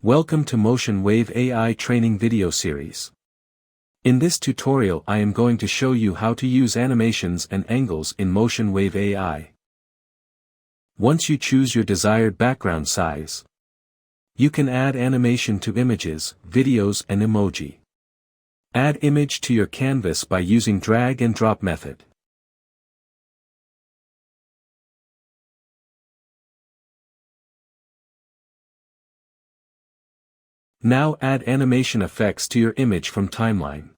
Welcome to Motion Wave AI training video series. In this tutorial I am going to show you how to use animations and angles in Motion Wave AI. Once you choose your desired background size, you can add animation to images, videos and emoji. Add image to your canvas by using drag and drop method. Now add animation effects to your image from timeline.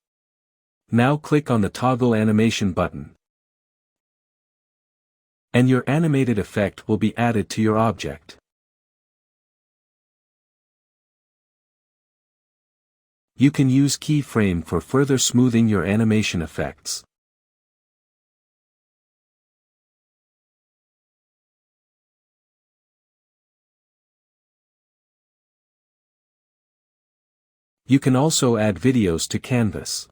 Now click on the toggle animation button, and your animated effect will be added to your object. You can use keyframe for further smoothing your animation effects. You can also add videos to canvas.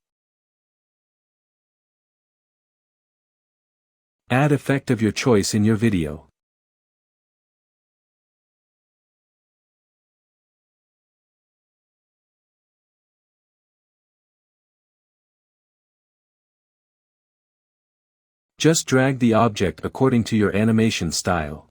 Add effect of your choice in your video. Just drag the object according to your animation style.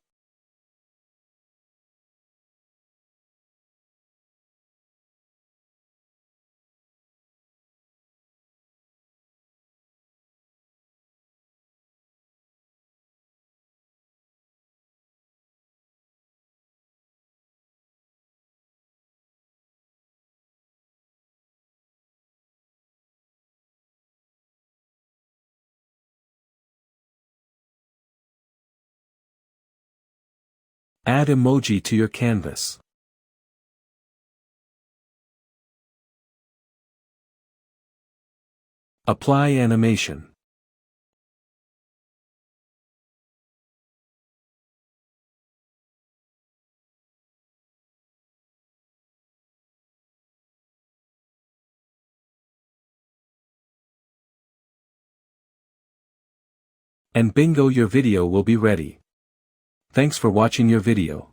Add emoji to your canvas. Apply animation. And bingo, your video will be ready. Thanks for watching your video.